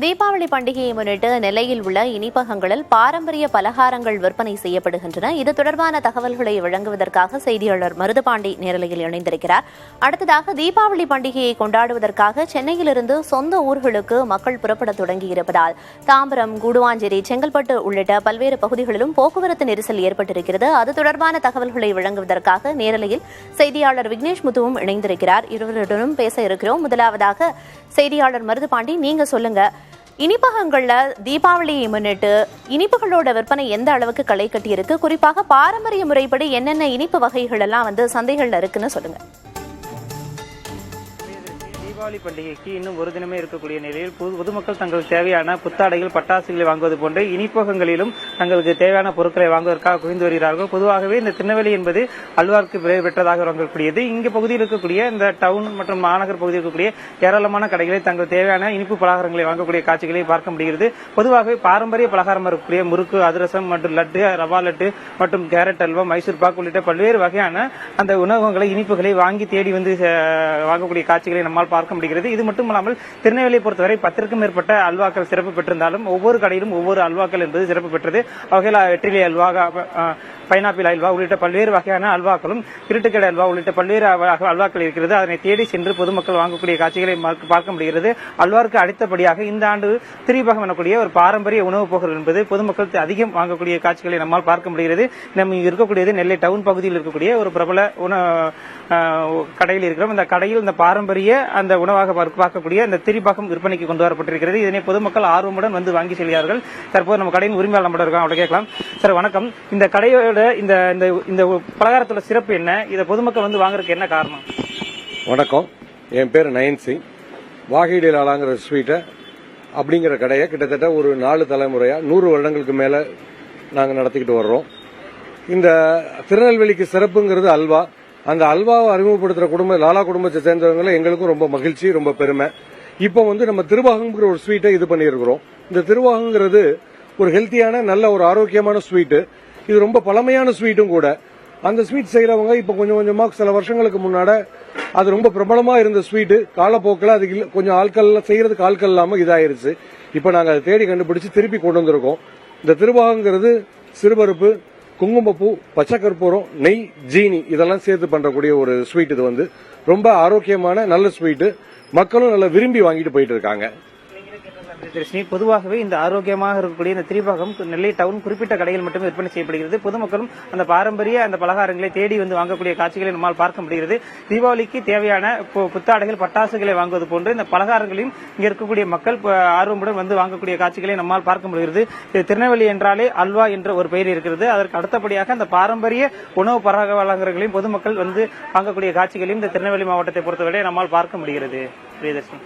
தீபாவளி பண்டிகையை முன்னிட்டு நெல்லையில் உள்ள இனிப்பகங்களில் பாரம்பரிய பலகாரங்கள் விற்பனை செய்யப்படுகின்றன. இது தொடர்பான தகவல்களை வழங்குவதற்காக செய்தியாளர் மருதுபாண்டி நேரலையில் இணைந்திருக்கிறார். அடுத்ததாக தீபாவளி பண்டிகையை கொண்டாடுவதற்காக சென்னையிலிருந்து சொந்த ஊர்களுக்கு மக்கள் புறப்பட தொடங்கியிருப்பதால் தாம்பரம், கூடுவாஞ்சேரி, செங்கல்பட்டு உள்ளிட்ட பல்வேறு பகுதிகளிலும் போக்குவரத்து நெரிசல் ஏற்பட்டிருக்கிறது. அது தொடர்பான தகவல்களை வழங்குவதற்காக நேரலையில் செய்தியாளர் விக்னேஷ் முத்துவும் இணைந்திருக்கிறார். இருவருடனும் பேச இருக்கிறோம். முதலாவதாக செய்தியாளர் மருதுபாண்டி, நீங்க சொல்லுங்க, இனிப்பகங்கள்ல தீபாவளியை முன்னிட்டு இனிப்புகளோட விற்பனை எந்த அளவுக்கு களை கட்டி இருக்கு? குறிப்பாக பாரம்பரிய முறைப்படி என்னென்ன இனிப்பு வகைகள் எல்லாம் சந்தைகள்ல இருக்குன்னு சொல்லுங்க. தீபாவளி பண்டிகைக்கு இன்னும் ஒரு தினமே இருக்கக்கூடிய நிலையில் பொதுமக்கள் தங்களுக்கு தேவையான புத்தாடைகள், பட்டாசுகளை வாங்குவது போன்று இனிப்பகங்களிலும் தங்களுக்கு தேவையான பொருட்களை வாங்குவதற்காக குவிந்து வருகிறார்கள். பொதுவாகவே இந்த திருநெல்வேலி என்பது அல்வாருக்கு பெயர் பெற்றதாக வழங்கக்கூடியது. இங்கு பகுதியில் இருக்கக்கூடிய இந்த டவுன் மற்றும் மாநகர் பகுதியில் இருக்கக்கூடிய ஏராளமான கடைகளில் தங்கள் தேவையான இனிப்பு பலகாரங்களை வாங்கக்கூடிய காட்சிகளை பார்க்க முடிகிறது. பொதுவாகவே பாரம்பரிய பலகாரம் இருக்கக்கூடிய முறுக்கு, அதிரசம் மற்றும் லட்டு, ரவா லட்டு மற்றும் கேரட் அல்வா, மைசூர் பாக் உள்ளிட்ட பல்வேறு வகையான அந்த உணவகங்களை, இனிப்புகளை வாங்கி தேடி வந்து வாங்கக்கூடிய காட்சிகளை நம்மால் பார்க்க முடிகிறது. இது மட்டுமல்லாமல் திருநெல்வேலியை பொறுத்தவரை 10க்கும் மேற்பட்ட அல்வாக்கள் சிறப்பு பெற்றிருந்தாலும் ஒவ்வொரு கடையிலும் ஒவ்வொரு அல்வாக்கள் என்பது சிறப்பு பெற்றது. வகையில் வெற்றிலை அல்வா, பைனாப்பிள் அல்வா உள்ளிட்ட பல்வேறு வகையான அல்வாக்களும், இருட்டுக்கடை அல்வா உள்ளிட்ட பல்வேறு அல்வாக்கள் இருக்கிறது. அதனை தேடி சென்று பொதுமக்கள் வாங்கக்கூடிய காட்சிகளை பார்க்க முடிகிறது. அல்வாருக்கு அடுத்தபடியாக இந்த ஆண்டு திரிபகம் எனக்கூடிய ஒரு பாரம்பரிய உணவுப் பொருள் என்பது பொதுமக்கள் அதிகம் வாங்கக்கூடிய காட்சிகளை நம்மால் பார்க்க முடிகிறது. நம்ம இருக்கக்கூடியது நெல்லை டவுன் பகுதியில் இருக்கக்கூடிய ஒரு பிரபல கடையில் இருக்கிறோம். இந்த கடையில் இந்த பாரம்பரிய அந்த உணவாக பார்க்கக்கூடிய இந்த திரிபகம் விற்பனைக்கு கொண்டு வரப்பட்டிருக்கிறது. இதனை பொதுமக்கள் ஆர்வமுடன் வந்து வாங்கி செல்கிறார்கள். தற்போது நம்ம கடையின் உரிமையாளர் நம்ம இருக்கோம், அவரை கேட்கலாம். சார் வணக்கம். இந்த கடையோட இந்த பலகாரத்தோட சிறப்பு என்ன? இதை பொதுமக்கள் வந்து வாங்குறதுக்கு என்ன காரணம்? வணக்கம், என் பேர் நயன் சிங். வாகையிலாங்கிற ஸ்வீட்டை அப்படிங்கிற கடையை கிட்டத்தட்ட ஒரு 4 தலைமுறையா 100 வருடங்களுக்கு மேல நாங்கள் நடத்திக்கிட்டு வர்றோம். இந்த திருநெல்வேலிக்கு சிறப்புங்கிறது அல்வா. அந்த அல்வாவை அறிமுகப்படுத்துற லாலா குடும்பத்தை சேர்ந்தவங்களை எங்களுக்கும் ரொம்ப மகிழ்ச்சி, ரொம்ப பெருமை. இப்போ நம்ம திருவாகங்கிற ஒரு ஸ்வீட்டை இது பண்ணியிருக்கிறோம். இந்த திருவாகங்கிறது ஒரு ஹெல்த்தியான, நல்ல ஒரு ஆரோக்கியமான ஸ்வீட்டு. இது ரொம்ப பழமையான ஸ்வீட்டும் கூட. அந்த ஸ்வீட் செய்யறவங்க இப்ப கொஞ்சம் கொஞ்சமா சில வருஷங்களுக்கு முன்னாடி அது ரொம்ப பிரபலமா இருந்த ஸ்வீட்டு காலப்போக்கில் அது கொஞ்சம் ஆட்கள் செய்யறதுக்கு ஆட்கள் இல்லாம இதாயிருச்சு. இப்ப நாங்க அதை தேடி கண்டுபிடிச்சு திருப்பி கொண்டு வந்திருக்கோம். இந்த திருவாகங்கிறது சிறுபருப்பு, குங்குமப்பூ, பச்சை கற்பூரம், நெய், ஜீனி இதெல்லாம் சேர்த்து பண்றக்கூடிய ஒரு ஸ்வீட். இது ரொம்ப ஆரோக்கியமான நல்ல ஸ்வீட்டு. மக்களும் நல்லா விரும்பி வாங்கிட்டு போயிட்டு இருக்காங்க. பொதுவாகவே இந்த ஆரோக்கியமாக இருக்கக்கூடிய இந்த திரிபகம் நெல்லை டவுன் குறிப்பிட்ட கடைகள் மட்டுமே விற்பனை செய்யப்படுகிறது. பொதுமக்களும் அந்த பாரம்பரிய அந்த பலகாரங்களை தேடி வந்து வாங்கக்கூடிய காட்சிகளை நம்மால் பார்க்க முடிகிறது. தீபாவளிக்கு தேவையான புத்தாடைகள், பட்டாசுகளை வாங்குவது போன்று இந்த பலகாரங்களையும் இங்க இருக்கக்கூடிய மக்கள் ஆர்வமுடன் வந்து வாங்கக்கூடிய காட்சிகளை நம்மால் பார்க்க முடிகிறது. திருநெல்வேலி என்றாலே அல்வா என்ற ஒரு பெயர் இருக்கிறது. அதற்கு அடுத்தபடியாக அந்த பாரம்பரிய உணவு பலகாரங்களையும் பொதுமக்கள் வந்து வாங்கக்கூடிய காட்சிகளையும் இந்த திருநெல்வேலி மாவட்டத்தை பொறுத்தவரை நம்மால் பார்க்க முடிகிறது. பிரியதர்ஷினி,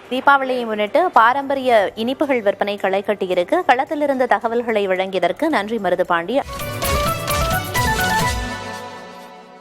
தீபாவளியை முன்னிட்டு பாரம்பரிய இனிப்புகள் விற்பனை களை கட்டியிருக்கு. களத்திலிருந்து தகவல்களை வழங்கியதற்கு நன்றி மருதுபாண்டி.